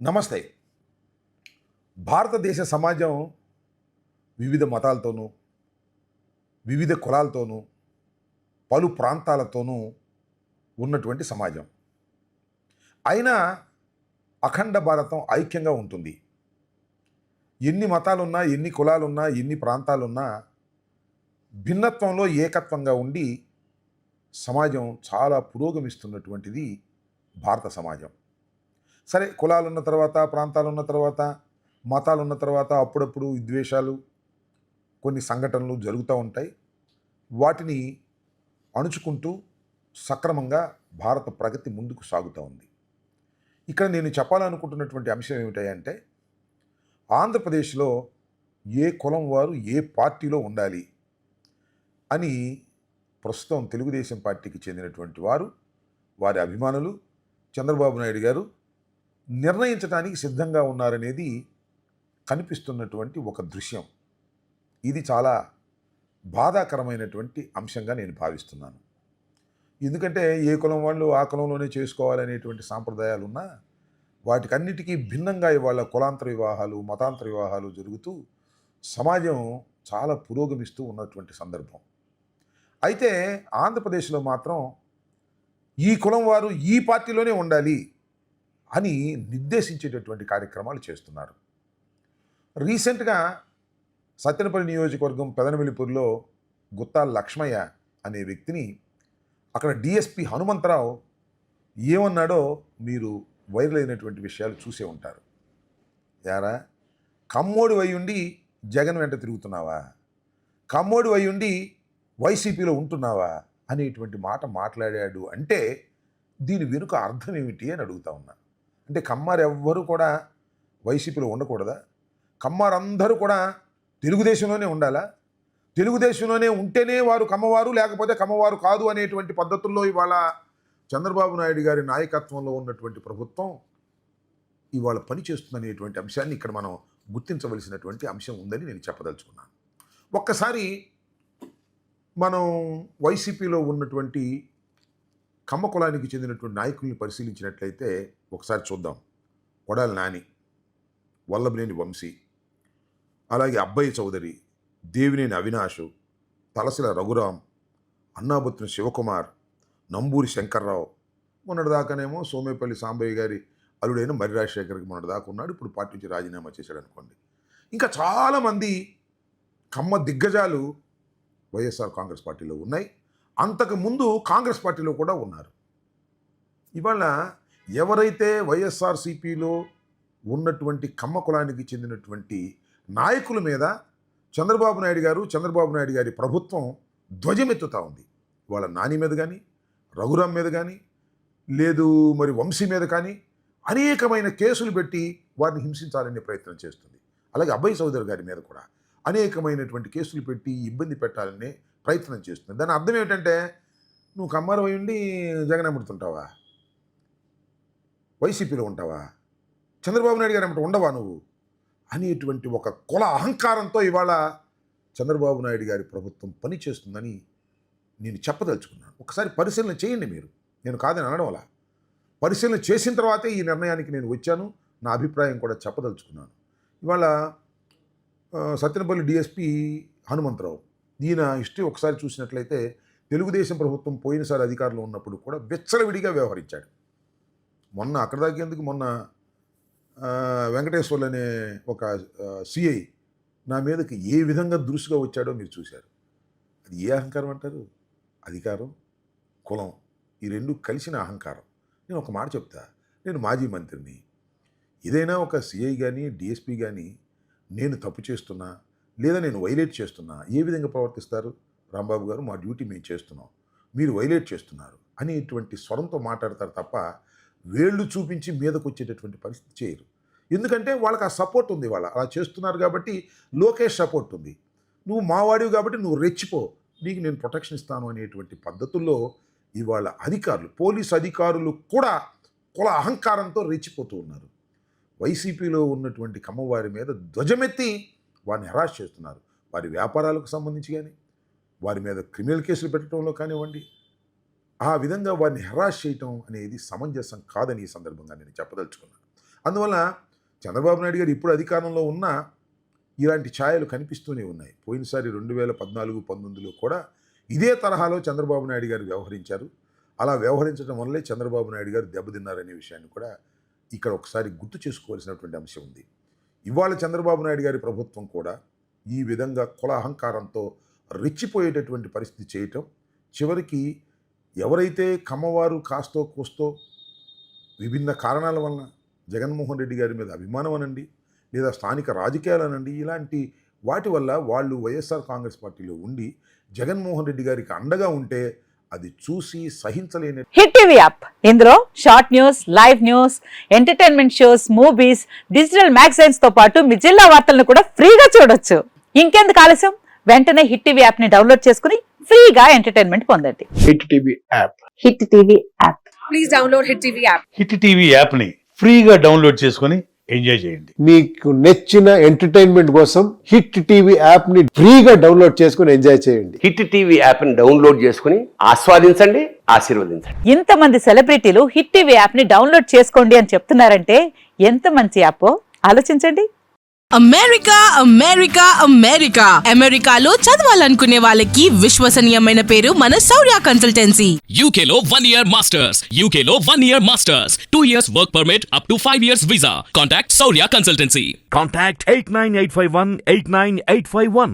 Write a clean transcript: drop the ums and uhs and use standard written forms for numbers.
నమస్తే. భారతదేశ సమాజం వివిధ మతాలతోనూ, వివిధ కులాలతోనూ, పలు ప్రాంతాలతోనూ ఉన్నటువంటి సమాజం. అయినా అఖండ భారతం ఐక్యంగా ఉంటుంది. ఎన్ని మతాలున్నా, ఎన్ని కులాలున్నా, ఎన్ని ప్రాంతాలున్నా భిన్నత్వంలో ఏకత్వంగా ఉండి సమాజం చాలా పురోగమిస్తున్నటువంటిది భారత సమాజం. సరే, కులాలున్న తర్వాత, ప్రాంతాలున్న తర్వాత, మతాలున్న తర్వాత అప్పుడప్పుడు విద్వేషాలు, కొన్ని సంఘటనలు జరుగుతూ ఉంటాయి. వాటిని అణుచుకుంటూ సక్రమంగా భారత ప్రగతి ముందుకు సాగుతూ ఉంది. ఇక్కడ నేను చెప్పాలనుకుంటున్నటువంటి అంశం ఏమిటంటే, ఆంధ్రప్రదేశ్లో ఏ కులం వారు ఏ పార్టీలో ఉండాలి అని ప్రస్తుతం తెలుగుదేశం పార్టీకి చెందినటువంటి వారు, వారి అభిమానులు చంద్రబాబు నాయుడు గారు నిర్ణయించడానికి సిద్ధంగా ఉన్నారనేది కనిపిస్తున్నటువంటి ఒక దృశ్యం. ఇది చాలా బాధాకరమైనటువంటి అంశంగా నేను భావిస్తున్నాను. ఎందుకంటే ఏ కులం వాళ్ళు ఆ కులంలోనే చేసుకోవాలనేటువంటి సాంప్రదాయాలు ఉన్నా వాటికన్నిటికీ భిన్నంగా ఇవాళ కులాంతర వివాహాలు, మతాంతర వివాహాలు జరుగుతూ సమాజం చాలా పురోగమిస్తూ ఉన్నటువంటి సందర్భం. అయితే ఆంధ్రప్రదేశ్లో మాత్రం ఈ కులం వారు ఈ పార్టీలోనే ఉండాలి అని నిర్దేశించేటటువంటి కార్యక్రమాలు చేస్తున్నారు. రీసెంట్గా సత్తెనపల్లి నియోజకవర్గం పెదనమిలిపూర్లో గుత్తా లక్ష్మయ్య అనే వ్యక్తిని అక్కడ డిఎస్పి హనుమంతరావు ఏమన్నాడో మీరు వైరల్ అయినటువంటి విషయాలు చూసే ఉంటారు. యారా, కమ్మోడి వయ్యుండి జగన్ వెంట తిరుగుతున్నావా, కమ్మోడి వయ్యుండి వైసీపీలో ఉంటున్నావా అనేటువంటి మాట మాట్లాడాడు. అంటే దీని వెనుక అర్థం ఏమిటి అని అడుగుతా ఉన్నా. అంటే కమ్మారు ఎవ్వరూ కూడా వైసీపీలో ఉండకూడదా? కమ్మారందరూ కూడా తెలుగుదేశంలోనే ఉండాలా? తెలుగుదేశంలోనే ఉంటేనే వారు కమ్మవారు, లేకపోతే కమ్మవారు కాదు అనేటువంటి పద్ధతుల్లో ఇవాళ చంద్రబాబు నాయుడు గారి నాయకత్వంలో ఉన్నటువంటి ప్రభుత్వం ఇవాళ పనిచేస్తుందనేటువంటి అంశాన్ని ఇక్కడ మనం గుర్తించవలసినటువంటి అంశం ఉందని నేను చెప్పదలుచుకున్నాను. ఒక్కసారి మనం వైసీపీలో ఉన్నటువంటి కమ్మ కులానికి చెందినటువంటి నాయకుల్ని పరిశీలించినట్లయితే ఒకసారి చూద్దాం. కొడాలి నాని, వల్లభనేని వంశీ, అలాగే అబ్బయ్య చౌదరి, దేవినేని అవినాష్, తలసిల రఘురాం, అన్నాబత్తుని శివకుమార్, నంబూరి శంకర్రావు, మొన్నటిదాకానేమో సోమేపల్లి సాంబయ్య గారి అల్లుడైన మర్రి రాజశేఖర్కి మొన్నటిదాకా ఉన్నాడు, ఇప్పుడు పార్టీ నుంచి రాజీనామా చేశాడు అనుకోండి. ఇంకా చాలామంది కమ్మ దిగ్గజాలు వైఎస్ఆర్ కాంగ్రెస్ పార్టీలో ఉన్నాయి. అంతకుముందు కాంగ్రెస్ పార్టీలో కూడా ఉన్నారు. ఇవాళ ఎవరైతే వైఎస్ఆర్సీపీలో ఉన్నటువంటి కమ్మ కులానికి చెందినటువంటి నాయకుల మీద చంద్రబాబు నాయుడు గారి ప్రభుత్వం ధ్వజమెత్తుతూ ఉంది. వాళ్ళ నాని మీద కానీ, రఘురాం మీద కానీ, లేదు మరి వంశీ మీద కానీ అనేకమైన కేసులు పెట్టి వారిని హింసించాలనే ప్రయత్నం చేస్తుంది. అలాగే అబ్బయ్య చౌదరి గారి మీద కూడా అనేకమైనటువంటి కేసులు పెట్టి ఇబ్బంది పెట్టాలనే ప్రయత్నం చేస్తుంది. దాని అర్థం ఏమిటంటే, నువ్వు కమ్మారు అయి ఉండి జగన్ అమ్ముడుతుంటావా, వైసీపీలో ఉంటావా, చంద్రబాబు నాయుడు గారు అమ్మట ఉండవా నువ్వు అనేటువంటి ఒక కుల అహంకారంతో ఇవాళ చంద్రబాబు నాయుడు గారి ప్రభుత్వం పనిచేస్తుందని నేను చెప్పదలుచుకున్నాను. ఒకసారి పరిశీలన చేయండి మీరు, నేను కాదని అనడం వల్ల పరిశీలన చేసిన తర్వాతే ఈ నిర్ణయానికి నేను వచ్చాను. నా అభిప్రాయం కూడా చెప్పదలుచుకున్నాను. ఇవాళ సత్తెనపల్లి డిఎస్పి హనుమంతరావు, ఈయన హిస్టరీ ఒకసారి చూసినట్లయితే తెలుగుదేశం ప్రభుత్వం పోయినసారి అధికారంలో ఉన్నప్పుడు కూడా విచ్చలవిడిగా వ్యవహరించాడు. మొన్న అక్కడ దాకేందుకు మొన్న వెంకటేశ్వర్లు అనే ఒక సిఐ నా మీదకి ఏ విధంగా దురుసుగా వచ్చాడో మీరు చూశారు. అది ఏ అహంకారం అంటారు? అధికారం, కులం, ఈ రెండు కలిసిన అహంకారం. నేను ఒక మాట చెప్తా, నేను మాజీ మంత్రిని. ఏదైనా ఒక సిఐ కానీ డిఎస్పి కానీ నేను తప్పు చేస్తున్నా లేదా నేను వైలేట్ చేస్తున్నా ఏ విధంగా ప్రవర్తిస్తారు? రాంబాబు గారు, మా డ్యూటీ మేము చేస్తున్నాం, మీరు వైలేట్ చేస్తున్నారు అనేటువంటి స్వరంతో మాట్లాడతారు తప్ప వేళ్ళు చూపించి మీదకు వచ్చేటటువంటి పరిస్థితి చేయరు. ఎందుకంటే వాళ్ళకి ఆ సపోర్ట్ ఉంది, వాళ్ళు అలా చేస్తున్నారు కాబట్టి లోకేష్ సపోర్ట్ ఉంది. నువ్వు మావాడివి కాబట్టి నువ్వు రెచ్చిపో, నీకు నేను ప్రొటెక్షన్ ఇస్తాను అనేటువంటి పద్ధతుల్లో ఇవాళ అధికారులు, పోలీసు అధికారులు కూడా కుల అహంకారంతో రెచ్చిపోతూ ఉన్నారు. వైసీపీలో ఉన్నటువంటి కమ్మవారి మీద ధ్వజమెత్తి వారిని హెరాస్ చేస్తున్నారు. వారి వ్యాపారాలకు సంబంధించి కానీ, వారి మీద క్రిమినల్ కేసులు పెట్టడంలో కానివ్వండి, ఆ విధంగా వారిని హెరాస్ చేయటం అనేది సమంజసం కాదని ఈ సందర్భంగా నేను చెప్పదలుచుకున్నాను. అందువల్ల చంద్రబాబు నాయుడు గారు ఇప్పుడు అధికారంలో ఉన్నా ఇలాంటి ఛాయలు కనిపిస్తూనే ఉన్నాయి. పోయినసారి 2014-19లో కూడా ఇదే తరహాలో చంద్రబాబు నాయుడు గారు వ్యవహరించారు. అలా వ్యవహరించడం వల్లే చంద్రబాబు నాయుడు గారు దెబ్బతిన్నారనే విషయాన్ని కూడా ఇక్కడ ఒకసారి గుర్తు చేసుకోవాల్సినటువంటి అంశం ఉంది. ఇవాళ చంద్రబాబు నాయుడు గారి ప్రభుత్వం కూడా ఈ విధంగా కుల అహంకారంతో రెచ్చిపోయేటటువంటి పరిస్థితి చేయటం, చివరికి ఎవరైతే కమ్మవారు కాస్తో కూస్తో విభిన్న కారణాల వలన జగన్మోహన్ రెడ్డి గారి మీద అభిమానం అనండి, లేదా స్థానిక రాజకీయాలు అనండి, ఇలాంటి వాటి వల్ల వాళ్ళు వైఎస్ఆర్ కాంగ్రెస్ పార్టీలో ఉండి జగన్మోహన్ రెడ్డి గారికి అండగా ఉంటే అది చూసి సహించలేని. హిట్ టీవీ యాప్, ఇందులో short news, live news, entertainment shows, movies, digital magazines తో పాటు మీ జిల్లా వార్తలను కూడా ఫ్రీగా చూడొచ్చు. ఇంకెందుకు ఆలస్యం, వెంటనే హిట్ టీవీ యాప్ ని డౌన్లోడ్ చేసుకుని ఫ్రీగా ఎంటర్టైన్మెంట్ పొందండి. Hit TV app. Hit TV app. Please download hit TV app. Hit TV app ని ఫ్రీగా డౌన్లోడ్ చేసుకొని ఎంజాయ్ చేయండి. మీకు నచ్చిన ఎంటర్టైన్మెంట్ కోసం హిట్ టీవీ యాప్ ని ఫ్రీగా డౌన్లోడ్ చేసుకొని ఎంజాయ్ చేయండి. హిట్ టీవీ యాప్ ని డౌన్లోడ్ చేసుకుని ఆస్వాదించండి, ఆశీర్వదించండి. ఇంతమంది సెలబ్రిటీలు హిట్ టీవీ యాప్ ని డౌన్లోడ్ చేసుకోండి అని చెప్తున్నారంటే ఎంత మంచి యాప్ ఆలోచించండి. అమెరికా అమెరికా అమెరికా అమెరికాలో చదవాలనుకునే వాళ్ళకి విశ్వసనీయమైన పేరు మన శౌర్య కన్సల్టెన్సీ. UK లో 1 year masters, UK లో 1 year masters, 2 years work permit up to 5 years visa. Contact Saurya Consultancy. Contact 89851 89851.